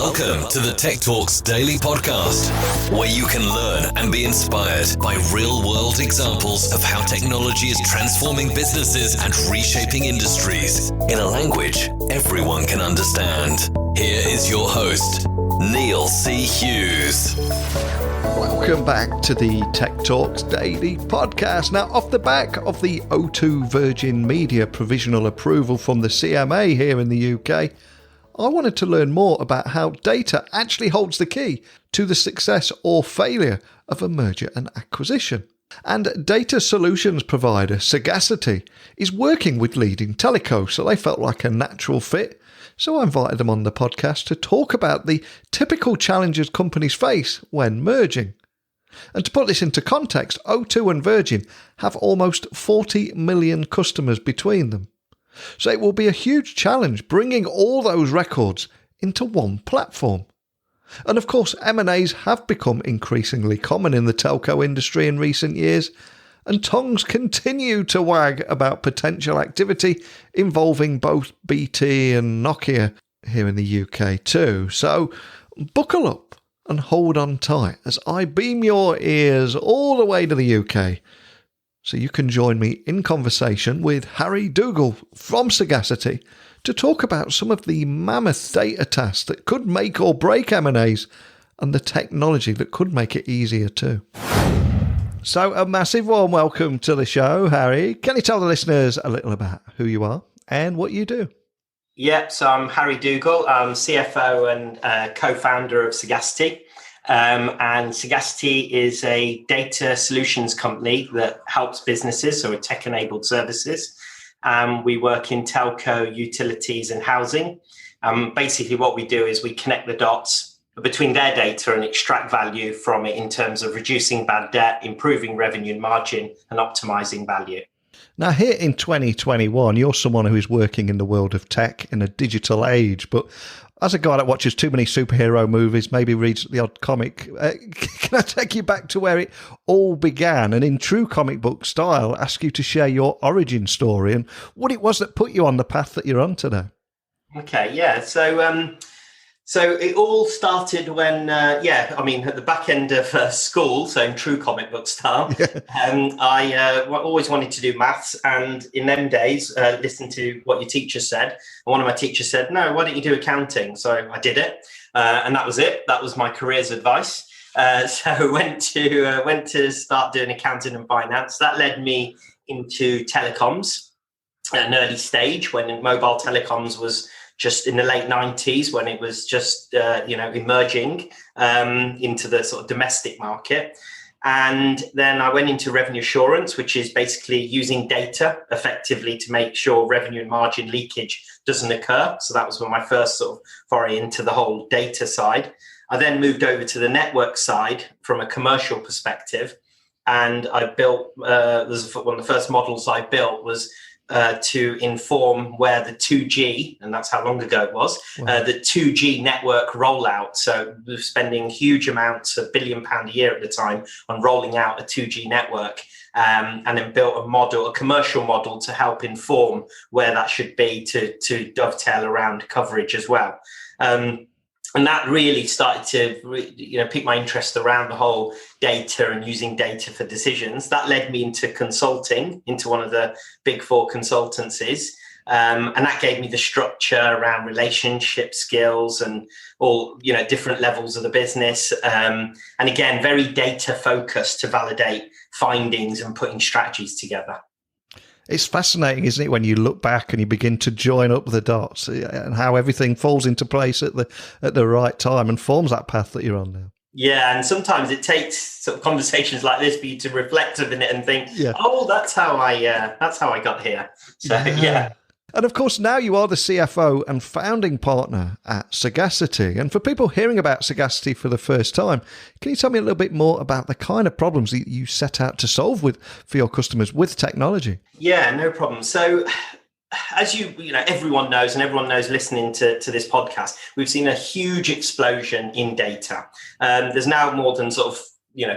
Welcome to the Tech Talks Daily Podcast, where you can learn and be inspired by real-world examples of how technology is transforming businesses and reshaping industries in a language everyone can understand. Here is your host, Neil C. Hughes. Welcome back to the Tech Talks Daily Podcast. Now, off the back of the O2 Virgin Media provisional approval from the CMA here in the UK, I wanted to learn more about how data actually holds the key to the success or failure of a merger and acquisition. And data solutions provider Sagacity is working with leading telcos, so they felt like a natural fit. So I invited them on the podcast to talk about the typical challenges companies face when merging. And to put this into context, O2 and Virgin have almost 40 million customers between them. So it will be a huge challenge bringing all those records into one platform. And of course, M&As have become increasingly common in the telco industry in recent years, and tongues continue to wag about potential activity involving both BT and Nokia here in the UK too. So buckle up and hold on tight as I beam your ears all the way to the UK, so you can join me in conversation with Harry Dougall from Sagacity to talk about some of the mammoth data tasks that could make or break M&As and the technology that could make it easier too. So a massive warm welcome to the show, Harry. Can you tell the listeners a little about who you are and what you do? Yep, so I'm Harry Dougall. I'm CFO and co-founder of Sagacity. And Sagacity is a data solutions company that helps businesses, so we're tech-enabled services. We work in telco, utilities and housing. Basically what we do is we connect the dots between their data and extract value from it in terms of reducing bad debt, improving revenue and margin, and optimizing value. Now, here in 2021, you're someone who is working in the world of tech in a digital age, but as a guy that watches too many superhero movies, maybe reads the odd comic, can I take you back to where it all began and in true comic book style, ask you to share your origin story and what it was that put you on the path that you're on today? Okay, yeah. So it all started when, at the back end of school, so in true comic book style, I always wanted to do maths. And in them days, listen to what your teacher said. And one of my teachers said, no, why don't you do accounting? So I did it. And that was it. That was my career's advice. So I went to start doing accounting and finance. That led me into telecoms at an early stage when mobile telecoms was just in the late 90s, when it was just, emerging into the sort of domestic market. And then I went into revenue assurance, which is basically using data effectively to make sure revenue and margin leakage doesn't occur. So that was my first sort of foray into the whole data side. I then moved over to the network side from a commercial perspective. And I built, one of the first models I built was to inform where the 2G, and that's how long ago it was, the 2G network rollout. So we were spending huge amounts, £1 billion a year at the time, on rolling out a 2G network, and then built a commercial model to help inform where that should be to dovetail around coverage as well. And that really started to, pique my interest around the whole data and using data for decisions. That led me into consulting, into one of the big four consultancies. And that gave me the structure around relationship skills and all, different levels of the business. And again, very data focused to validate findings and putting strategies together. It's fascinating, isn't it, when you look back and you begin to join up the dots and how everything falls into place at the right time and forms that path that you're on now. Yeah, and sometimes it takes sort of conversations like this for you to reflect a minute and think, that's how I got here. So yeah. And of course, now you are the CFO and founding partner at Sagacity. And for people hearing about Sagacity for the first time, can you tell me a little bit more about the kind of problems that you set out to solve for your customers with technology? Yeah, no problem. So as everyone knows, and everyone knows listening to this podcast, we've seen a huge explosion in data. There's now more than sort of,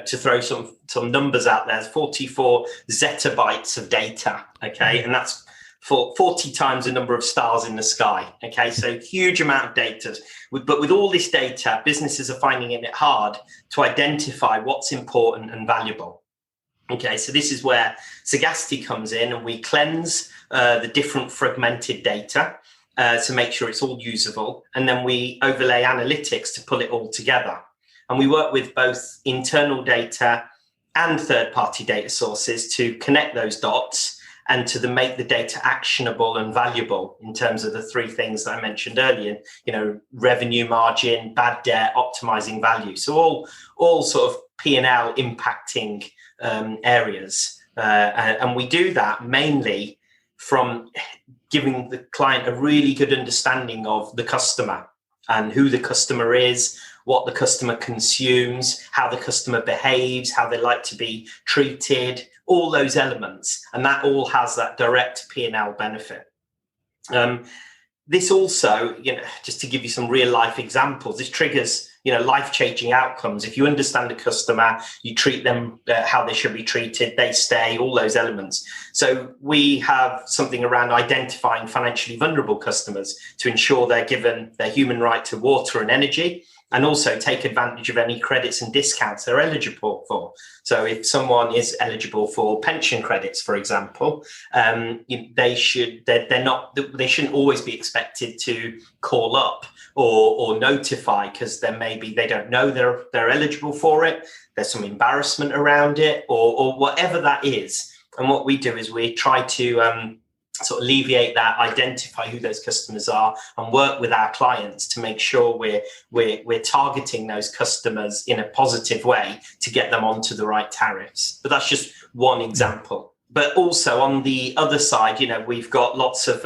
to throw some numbers out there, 44 zettabytes of data. Okay. And that's for 40 times the number of stars in the sky. Okay, so huge amount of data. But with all this data, businesses are finding it hard to identify what's important and valuable. Okay, so this is where Sagacity comes in, and we cleanse the different fragmented data to make sure it's all usable. And then we overlay analytics to pull it all together. And we work with both internal data and third-party data sources to connect those dots and to make the data actionable and valuable in terms of the three things that I mentioned earlier, revenue margin, bad debt, optimizing value. So all sort of P&L impacting areas. And we do that mainly from giving the client a really good understanding of the customer and who the customer is, what the customer consumes, how the customer behaves, how they like to be treated, all those elements. And that all has that direct P&L benefit. This also, just to give you some real life examples, this triggers, life-changing outcomes. If you understand the customer, you treat them how they should be treated, they stay, all those elements. So we have something around identifying financially vulnerable customers to ensure they're given their human right to water and energy, and also take advantage of any credits and discounts they're eligible for. So if someone is eligible for pension credits, for example, they shouldn't always be expected to call up or notify, because then maybe they don't know they're eligible for it. There's some embarrassment around it, or whatever that is. And what we do is we try to sort of alleviate that, identify who those customers are, and work with our clients to make sure we're targeting those customers in a positive way to get them onto the right tariffs. But that's just one example. But also on the other side, we've got lots of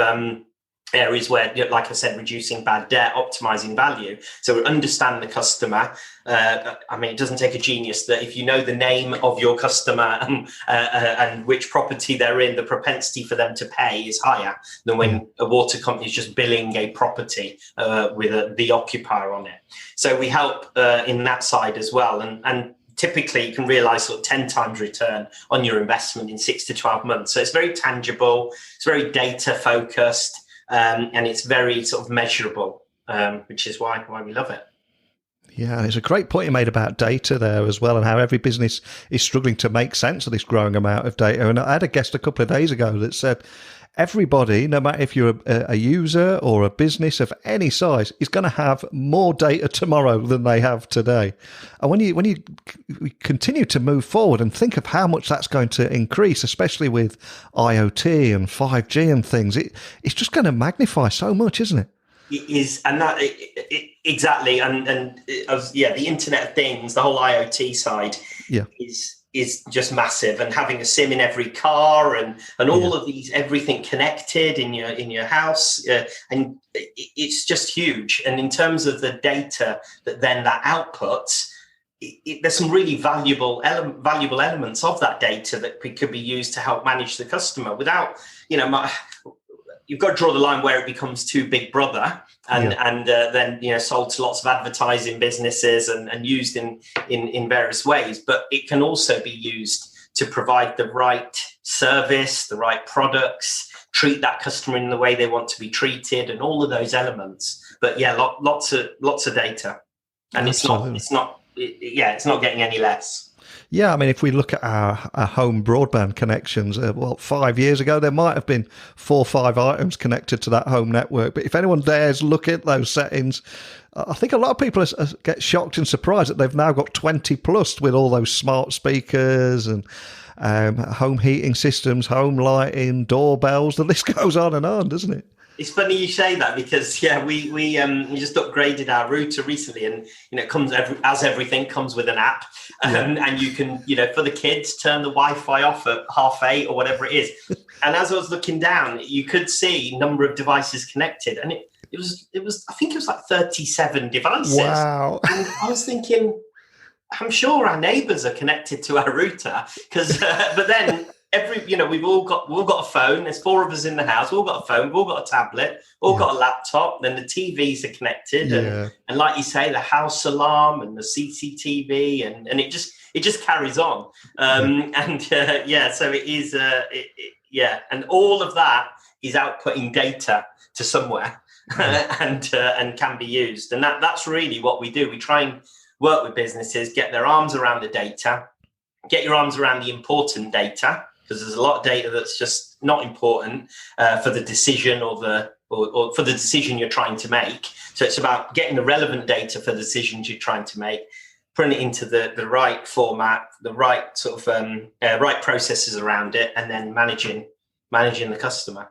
areas where, like I said, reducing bad debt, optimizing value. So we understand the customer. It doesn't take a genius that if you know the name of your customer and which property they're in, the propensity for them to pay is higher than when a water company is just billing a property with the occupier on it. So we help in that side as well. And typically you can realize sort of 10 times return on your investment in 6 to 12 months. So it's very tangible, it's very data focused. And it's very sort of measurable, which is why we love it. Yeah, and it's a great point you made about data there as well, and how every business is struggling to make sense of this growing amount of data. And I had a guest a couple of days ago that said everybody, no matter if you're a user or a business of any size, is going to have more data tomorrow than they have today. And when you continue to move forward and think of how much that's going to increase, especially with IoT and 5G and things, it's just going to magnify so much, isn't it? It is, and that exactly, and the Internet of Things, the whole IoT side, is just massive. And having a SIM in every car, and all of these, everything connected in your house, and it's just huge. And in terms of the data that outputs, there's some really valuable elements of that data that could be used to help manage the customer without, you've got to draw the line where it becomes too big brother and then sold to lots of advertising businesses and used in various ways. But it can also be used to provide the right service, the right products, treat that customer in the way they want to be treated, and all of those elements. But lots of data, and Absolutely. it's not getting any less. Yeah, I mean, if we look at our home broadband connections, 5 years ago, there might have been 4 or 5 items connected to that home network. But if anyone dares look at those settings, I think a lot of people get shocked and surprised that they've now got 20 plus with all those smart speakers and home heating systems, home lighting, doorbells. The list goes on, doesn't it? It's funny you say that, because we just upgraded our router recently, and it comes everything comes with an app, and you can for the kids turn the Wi-Fi off at 8:30 or whatever it is. And as I was looking down, you could see number of devices connected, and it was I think it was like 37 devices. Wow! And I was thinking, I'm sure our neighbours are connected to our router, because but then. We've all got a phone. There's 4 of us in the house. We've all got a phone. We've all got a tablet. We've all got a laptop. Then the TVs are connected, and like you say, the house alarm and the CCTV, and it just carries on. So it is. And all of that is outputting data to somewhere and can be used. And that's really what we do. We try and work with businesses, get their arms around the data, get your arms around the important data, because there's a lot of data that's just not important for the decision or for the decision you're trying to make. So it's about getting the relevant data for the decisions you're trying to make, putting it into the right format, the right sort of right processes around it, and then managing the customer.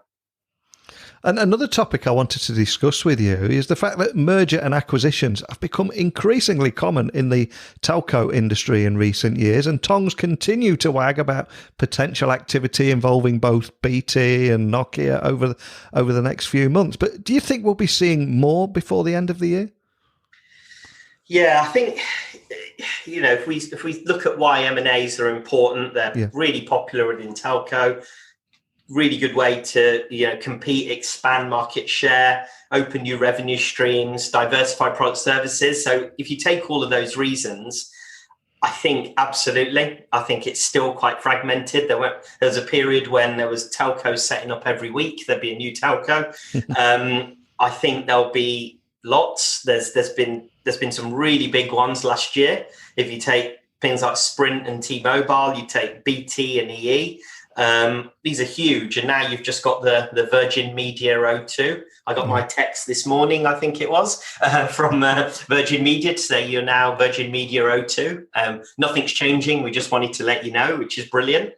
And another topic I wanted to discuss with you is the fact that merger and acquisitions have become increasingly common in the telco industry in recent years, and tongues continue to wag about potential activity involving both BT and Nokia over the next few months. But do you think we'll be seeing more before the end of the year? Yeah, I think, if we look at why M&As are important, they're really popular within telco. Really good way to compete, expand market share, open new revenue streams, diversify product services. So if you take all of those reasons, I think absolutely. I think it's still quite fragmented. There was a period when there was telcos setting up every week. There'd be a new telco. I think there'll be lots. There's been some really big ones last year. If you take things like Sprint and T-Mobile, you take BT and EE. These are huge, and now you've just got the Virgin Media O2. I got my text this morning, I think it was, from Virgin Media to say you're now Virgin Media O2. Nothing's changing. We just wanted to let you know, which is brilliant.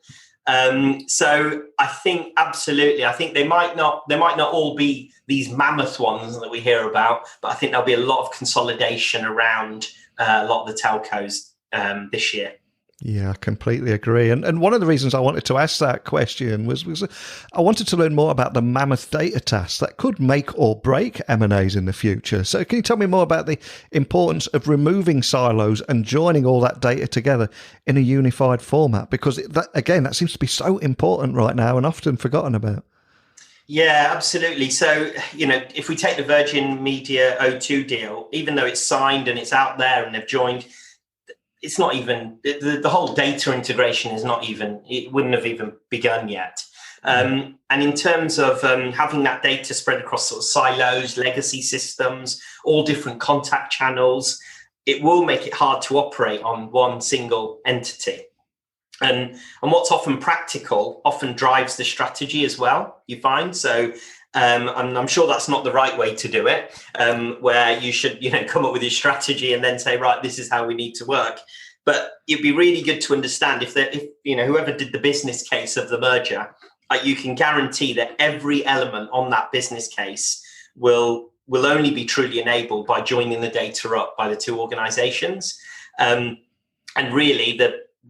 So I think absolutely. I think they might not all be these mammoth ones that we hear about, but I think there'll be a lot of consolidation around a lot of the telcos this year. Yeah, I completely agree. And one of the reasons I wanted to ask that question was I wanted to learn more about the mammoth data task that could make or break M&As in the future. So can you tell me more about the importance of removing silos and joining all that data together in a unified format? Because that seems to be so important right now and often forgotten about. Yeah, absolutely. So, if we take the Virgin Media O2 deal, even though it's signed and it's out there and they've joined, it's not even the whole data integration it wouldn't have even begun yet. And in terms of having that data spread across sort of silos, legacy systems, all different contact channels, it will make it hard to operate on one single entity. And what's often practical often drives the strategy as well, you find. So and I'm sure that's not the right way to do it, where you should, come up with your strategy and then say, right, this is how we need to work. But it'd be really good to understand if whoever did the business case of the merger, you can guarantee that every element on that business case will only be truly enabled by joining the data up by the two organizations. And really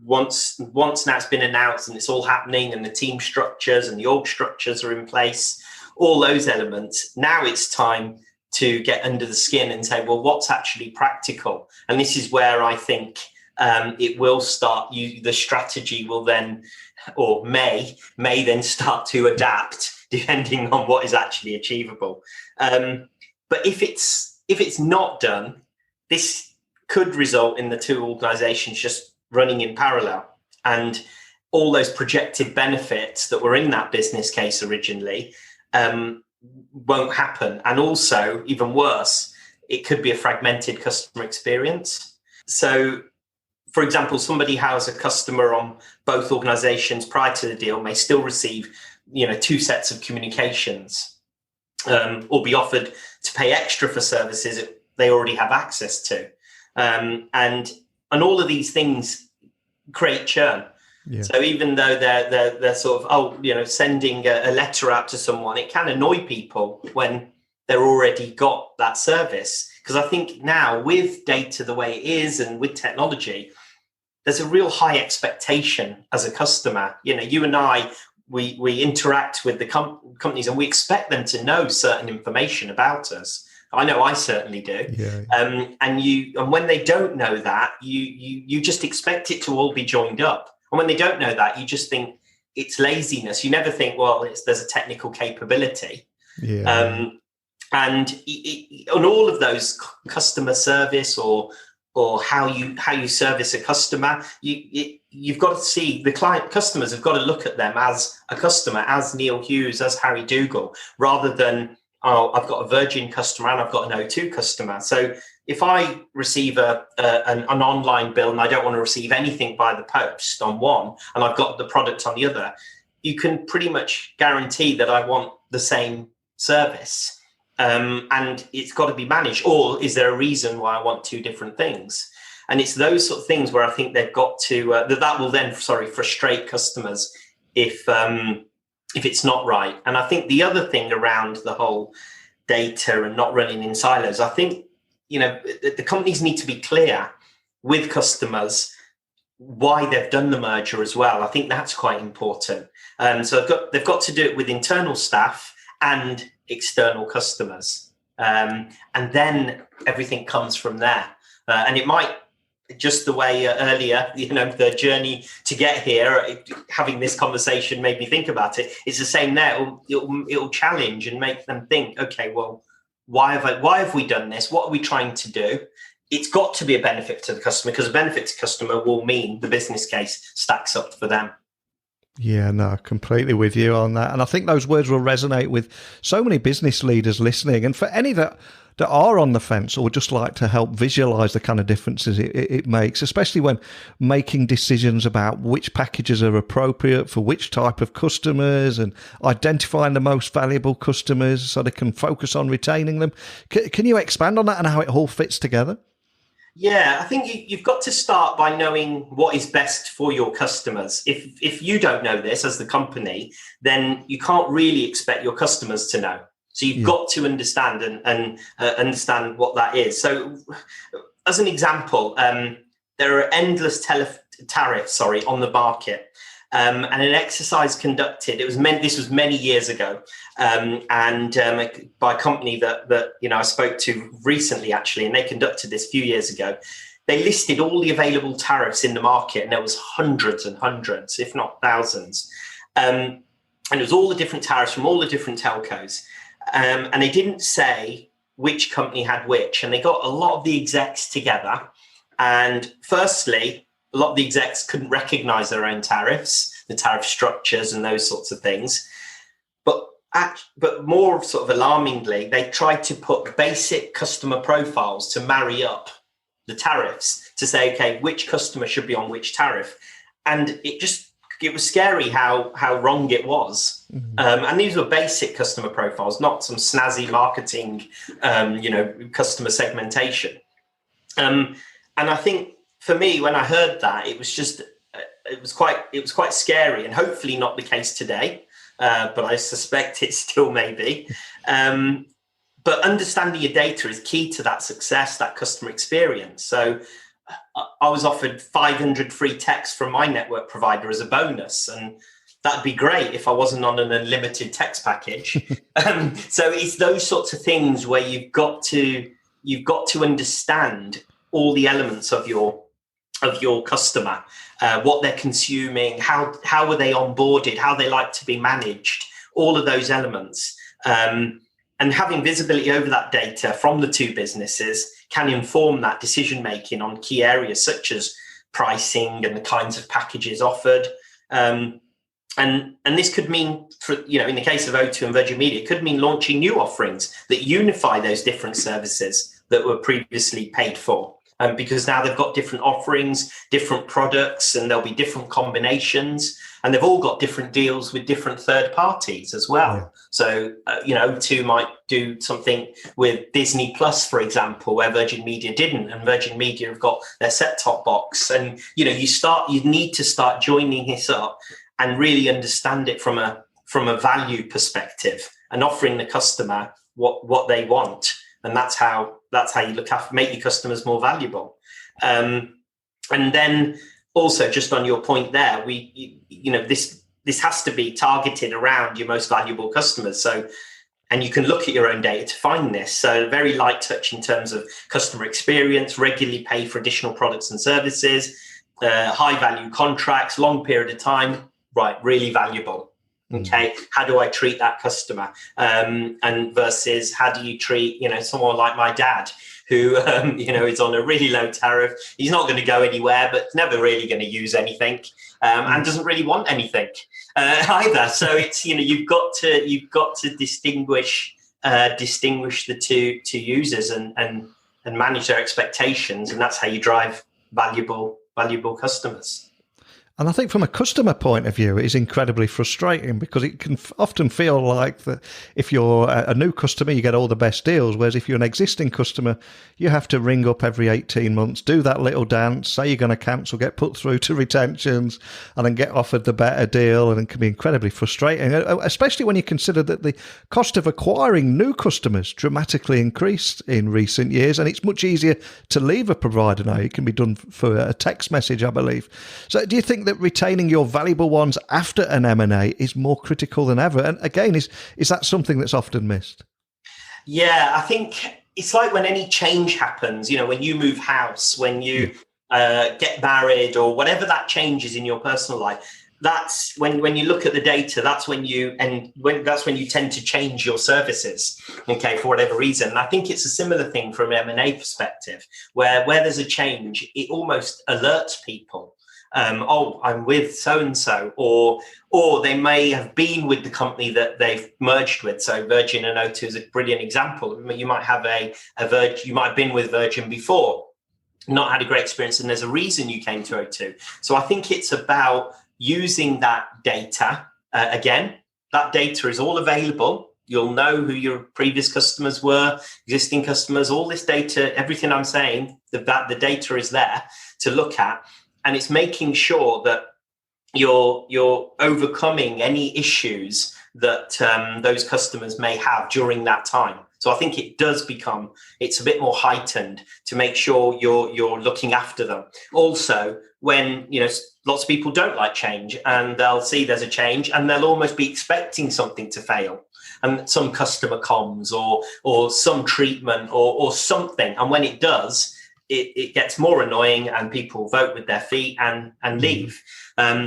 once now it's been announced and it's all happening and the team structures and the org structures are in place, all those elements, now it's time to get under the skin and say, well, what's actually practical? And this is where I think it will start. The strategy will then, or may then start to adapt depending on what is actually achievable. But if it's not done, this could result in the two organizations just running in parallel, and all those projected benefits that were in that business case originally won't happen. And also, even worse, it could be a fragmented customer experience. So, for example, somebody who has a customer on both organizations prior to the deal may still receive, two sets of communications, or be offered to pay extra for services that they already have access to. And all of these things create churn. Yeah. So even though they're sort of, sending a letter out to someone, it can annoy people when they're already got that service. Because I think now with data the way it is and with technology, there's a real high expectation as a customer. You and I, we interact with the companies and we expect them to know certain information about us. I know I certainly do. Yeah. And when they don't know that, you just expect it to all be joined up. And when they don't know that, you just think it's laziness. You never think, well, there's a technical capability. Yeah. And on all of those customer service or or how you service a customer. You've got to see the customers have got to look at them as a customer, as Neil Hughes, as Harry Dougall, rather than, oh, I've got a Virgin customer and I've got an O2 customer. So if I receive an online bill and I don't want to receive anything by the post on one, and I've got the product on the other, you can pretty much guarantee that I want the same service. And it's got to be managed. Or is there a reason why I want two different things? And it's those sort of things where I think they've got to that will then frustrate customers if it's not right. And I think the other thing around the whole data and not running in silos, I think the companies need to be clear with customers why they've done the merger as well. I think that's quite important. So they've got to do it with internal staff and external customers, and then everything comes from there. And it might, just the way earlier, the journey to get here, having this conversation made me think about it. It's the same there. It'll challenge and make them think, okay, well, why have we done this? What are we trying to do? It's got to be a benefit to the customer, because a benefit to customer will mean the business case stacks up for them. Yeah, no, completely with you on that. And I think those words will resonate with so many business leaders listening. And for any that are on the fence or would just like to help visualize the kind of differences it makes, especially when making decisions about which packages are appropriate for which type of customers and identifying the most valuable customers so they can focus on retaining them. Can you expand on that and how it all fits together? Yeah, I think you've got to start by knowing what is best for your customers. If you don't know this as the company, then you can't really expect your customers to know. So you've got to understand and understand what that is. So as an example, there are endless tariffs on the market. And an exercise conducted, this was many years ago, by a company that I spoke to recently, actually, and they conducted this a few years ago. They listed all the available tariffs in the market, and there was hundreds and hundreds, if not thousands. And it was all the different tariffs from all the different telcos. And they didn't say which company had which. And they got a lot of the execs together. And firstly, a lot of the execs couldn't recognize their own tariffs, the tariff structures and those sorts of things. But more sort of alarmingly, they tried to put basic customer profiles to marry up the tariffs to say, okay, which customer should be on which tariff. And it was scary how wrong it was. Mm-hmm. And these were basic customer profiles, not some snazzy marketing, customer segmentation. And I think for me, when I heard that, it was quite scary, and hopefully not the case today, but I suspect it still may be. But understanding your data is key to that success, that customer experience. So I was offered 500 free texts from my network provider as a bonus, and that'd be great if I wasn't on an unlimited text package. So it's those sorts of things where you've got to understand all the elements of your customer, what they're consuming, how are they onboarded, how they like to be managed, all of those elements. And having visibility over that data from the two businesses can inform that decision making on key areas such as pricing and the kinds of packages offered. And this could mean, in the case of O2 and Virgin Media, it could mean launching new offerings that unify those different services that were previously paid for. Because now they've got different offerings, different products, and there'll be different combinations, and they've all got different deals with different third parties as well. Yeah. So, O2 might do something with Disney Plus, for example, where Virgin Media didn't, and Virgin Media have got their set-top box. And, you need to start joining this up and really understand it from a value perspective and offering the customer what they want. And that's how you make your customers more valuable. And then also, just on your point there, this has to be targeted around your most valuable customers. So, and you can look at your own data to find this. So very light touch in terms of customer experience, regularly pay for additional products and services, high value contracts, long period of time, right? Really valuable. Okay, how do I treat that customer? And versus how do you treat, someone like my dad who, is on a really low tariff. He's not going to go anywhere, but never really going to use anything, and doesn't really want anything either. So it's, you've got to distinguish the two users and manage their expectations, and that's how you drive valuable customers. And I think from a customer point of view, it is incredibly frustrating because it can often feel like that if you're a new customer, you get all the best deals. Whereas if you're an existing customer, you have to ring up every 18 months, do that little dance, say you're going to cancel, get put through to retentions, and then get offered the better deal. And it can be incredibly frustrating, especially when you consider that the cost of acquiring new customers dramatically increased in recent years. And it's much easier to leave a provider now. It can be done for a text message, I believe. So do you think that retaining your valuable ones after an M&A is more critical than ever? And again, is that something that's often missed? Yeah, I think it's like when any change happens, when you move house, when you get married, or whatever that change is in your personal life. That's when you look at the data, that's when you tend to change your services, okay, for whatever reason. And I think it's a similar thing from an M&A perspective, where there's a change, it almost alerts people. I'm with so-and-so, or they may have been with the company that they've merged with. So Virgin and O2 is a brilliant example. You might have you might have been with Virgin before, not had a great experience, and there's a reason you came to O2. So I think it's about using that data. Again, that data is all available. You'll know who your previous customers were, existing customers, all this data, everything I'm saying, the data is there to look at. And it's making sure that you're overcoming any issues that those customers may have during that time. So I think it's a bit more heightened to make sure you're looking after them. Also, when lots of people don't like change, and they'll see there's a change and they'll almost be expecting something to fail, and some customer comms or some treatment or something. And when it does, it gets more annoying, and people vote with their feet and leave.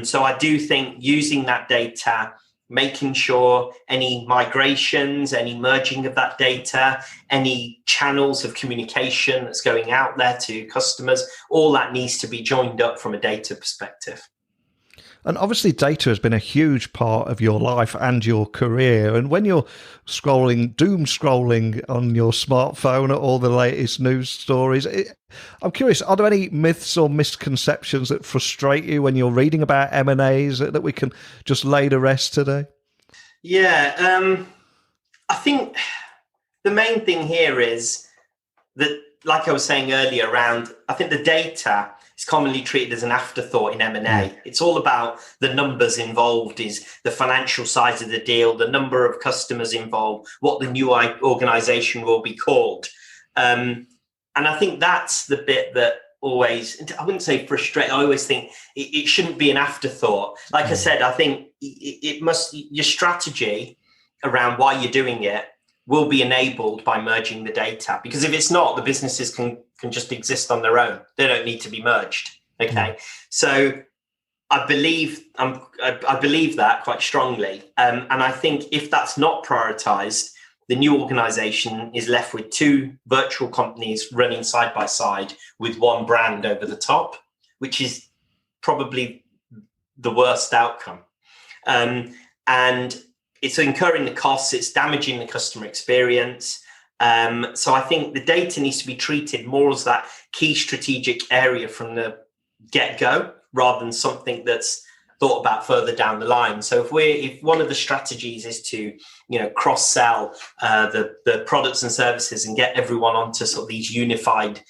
So I do think using that data, making sure any migrations, any merging of that data, any channels of communication that's going out there to customers, all that needs to be joined up from a data perspective. And obviously data has been a huge part of your life and your career. And when you're doom scrolling on your smartphone at all the latest news stories, I'm curious, are there any myths or misconceptions that frustrate you when you're reading about M&As that we can just lay to rest today? Yeah, I think the main thing here is that, like I was saying earlier, I think the data is commonly treated as an afterthought in M&A. It's all about the numbers involved, is the financial size of the deal, the number of customers involved, what the new organization will be called. And I think that's the bit that always, I wouldn't say frustrate, I always think it shouldn't be an afterthought. Like I said, I think your strategy around why you're doing it will be enabled by merging the data, because if it's not, the businesses can just exist on their own. They don't need to be merged. Okay, so I believe that quite strongly, and I think if that's not prioritized, the new organization is left with two virtual companies running side by side with one brand over the top, which is probably the worst outcome. And it's incurring the costs, it's damaging the customer experience. So I think the data needs to be treated more as that key strategic area from the get-go, rather than something that's thought about further down the line. So if one of the strategies is to cross-sell the products and services and get everyone onto sort of these unified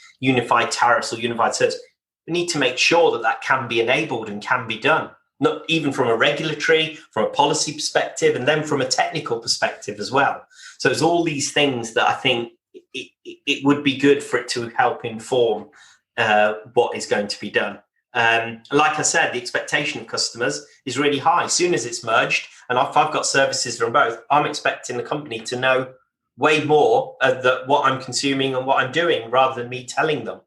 tariffs or unified services, we need to make sure that can be enabled and can be done. Not even from a regulatory, from a policy perspective, and then from a technical perspective as well. So there's all these things that I think it would be good for it to help inform what is going to be done. Like I said, the expectation of customers is really high. As soon as it's merged, and if I've got services from both, I'm expecting the company to know way more what I'm consuming and what I'm doing, rather than me telling them.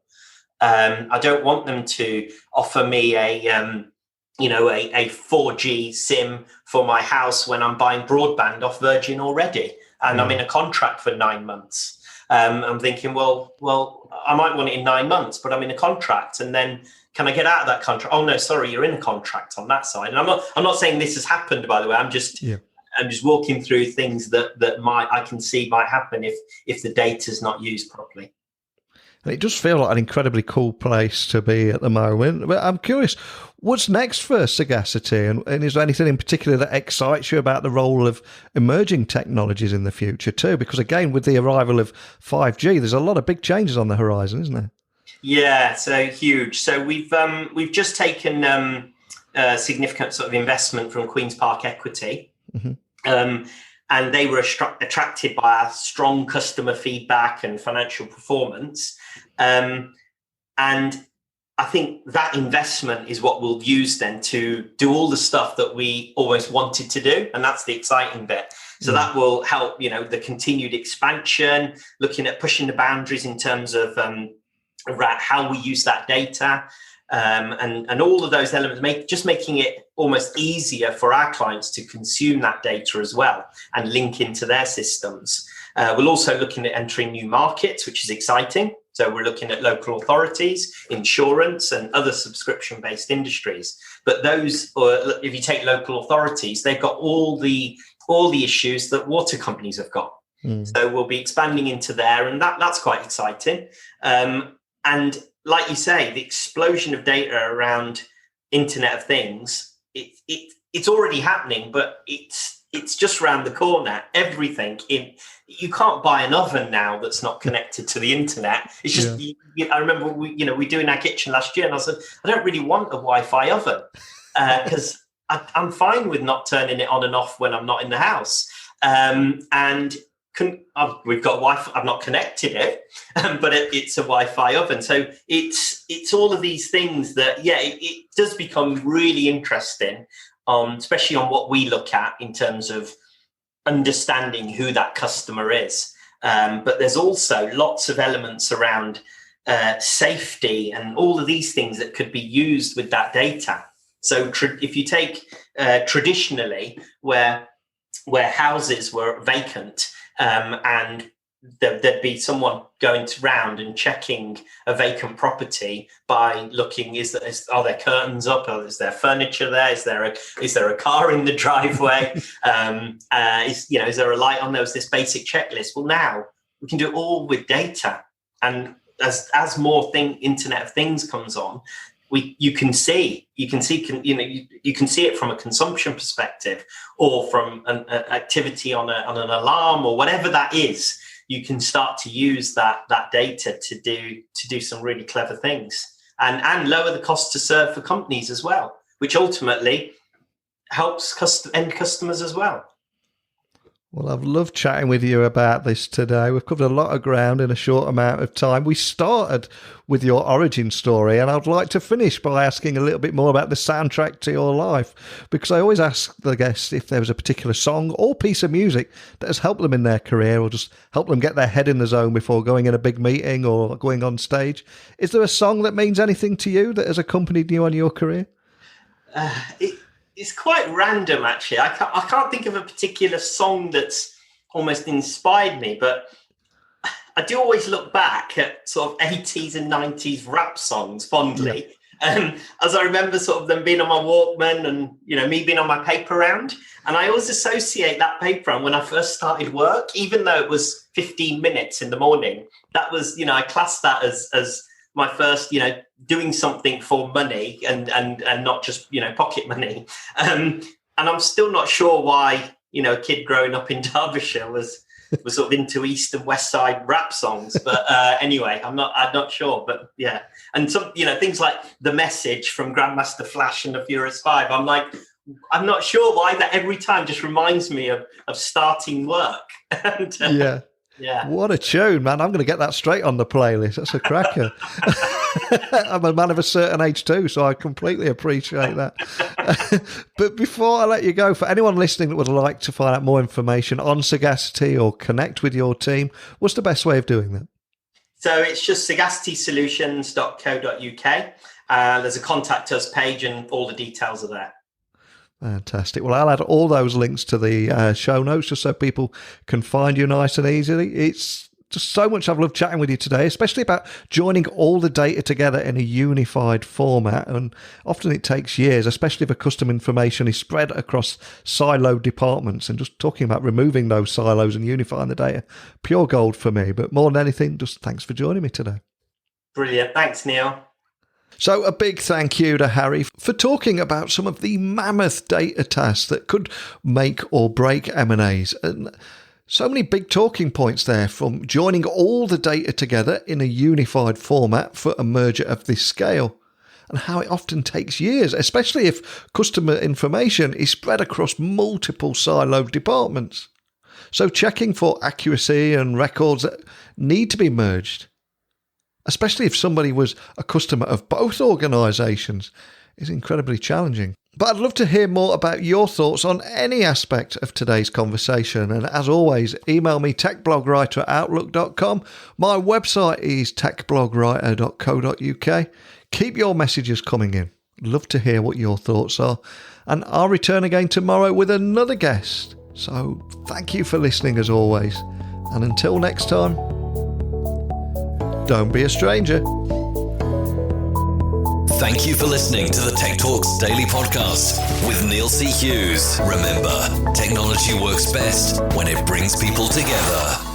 I don't want them to offer me a 4G SIM for my house when I'm buying broadband off Virgin already, and I'm in a contract for 9 months. I'm thinking, well, I might want it in 9 months, but I'm in a contract, and then can I get out of that contract? Oh no, sorry, you're in a contract on that side. And I'm not saying this has happened, by the way. I'm just walking through things that I can see might happen if the data's not used properly. And it does feel like an incredibly cool place to be at the moment. But I'm curious, what's next for Sagacity? And is there anything in particular that excites you about the role of emerging technologies in the future too? Because again, with the arrival of 5G, there's a lot of big changes on the horizon, isn't there? Yeah, so huge. So we've just taken a significant sort of investment from Queen's Park Equity. Mm-hmm. And they were attracted by our strong customer feedback and financial performance. And I think that investment is what we'll use then to do all the stuff that we always wanted to do. And that's the exciting bit. So that will help, the continued expansion, looking at pushing the boundaries in terms of how we use that data. And all of those elements, making it almost easier for our clients to consume that data as well and link into their systems. We're also looking at entering new markets, which is exciting. So we're looking at local authorities, insurance, and other subscription-based industries. But those, or if you take local authorities, they've got all the issues that water companies have got. So we'll be expanding into there, and that's quite exciting. And like you say, the explosion of data around Internet of Things, it's already happening, but it's just around the corner. Everything you can't buy an oven now that's not connected to the internet. It's just I remember we do in our kitchen last year, and I said I don't really want a Wi-Fi oven because I'm fine with not turning it on and off when I'm not in the house. We've got Wi-Fi. I've not connected it, but it's a Wi-Fi oven. So it's all of these things that it does become really interesting, especially on what we look at in terms of understanding who that customer is. But there's also lots of elements around safety and all of these things that could be used with that data. So if you take traditionally where houses were vacant, and there'd be someone going round and checking a vacant property by looking, are there curtains up, or is there furniture there, is there a car in the driveway, is there a light on? There was this basic checklist. Well, now we can do it all with data, and as more Internet of Things comes on, you can see it from a consumption perspective, or from an activity on an alarm, or whatever that is. You can start to use that data to do some really clever things, and lower the cost to serve for companies as well, which ultimately helps end customers as well. Well, I've loved chatting with you about this today. We've covered a lot of ground in a short amount of time. We started with your origin story, and I'd like to finish by asking a little bit more about the soundtrack to your life, because I always ask the guests if there was a particular song or piece of music that has helped them in their career, or just helped them get their head in the zone before going in a big meeting or going on stage. Is there a song that means anything to you that has accompanied you on your career? It's quite random, actually. I can't think of a particular song that's almost inspired me, but I do always look back at sort of 80s and 90s rap songs fondly. As I remember sort of them being on my Walkman and, me being on my paper round. And I always associate that paper round when I first started work, even though it was 15 minutes in the morning. That was, I classed that as my first, doing something for money and not just, pocket money. And I'm still not sure why, a kid growing up in Derbyshire was sort of into East and West Side rap songs. But anyway, I'm not sure. But yeah. And some, things like The Message from Grandmaster Flash and the Furious Five. I'm not sure why that every time just reminds me of starting work. And, yeah. What a tune, man. I'm going to get that straight on the playlist. That's a cracker. I'm a man of a certain age too, so I completely appreciate that. But before I let you go, for anyone listening that would like to find out more information on Sagacity or connect with your team, what's the best way of doing that? So it's just sagacitysolutions.co.uk. There's a contact us page and all the details are there. Fantastic. Well, I'll add all those links to the show notes just so people can find you nice and easily. It's just so much I've loved chatting with you today, especially about joining all the data together in a unified format. And often it takes years, especially if a customer information is spread across siloed departments, and just talking about removing those silos and unifying the data. Pure gold for me. But more than anything, just thanks for joining me today. Brilliant. Thanks, Neil. So a big thank you to Harry for talking about some of the mammoth data tasks that could make or break M&As. And so many big talking points there, from joining all the data together in a unified format for a merger of this scale, and how it often takes years, especially if customer information is spread across multiple siloed departments. So checking for accuracy and records that need to be merged, especially if somebody was a customer of both organisations, is incredibly challenging. But I'd love to hear more about your thoughts on any aspect of today's conversation. And as always, email me techblogwriter@outlook.com. My website is techblogwriter.co.uk. Keep your messages coming in. Love to hear what your thoughts are. And I'll return again tomorrow with another guest. So thank you for listening as always. And until next time, don't be a stranger. Thank you for listening to the Tech Talks Daily Podcast with Neil C. Hughes. Remember, technology works best when it brings people together.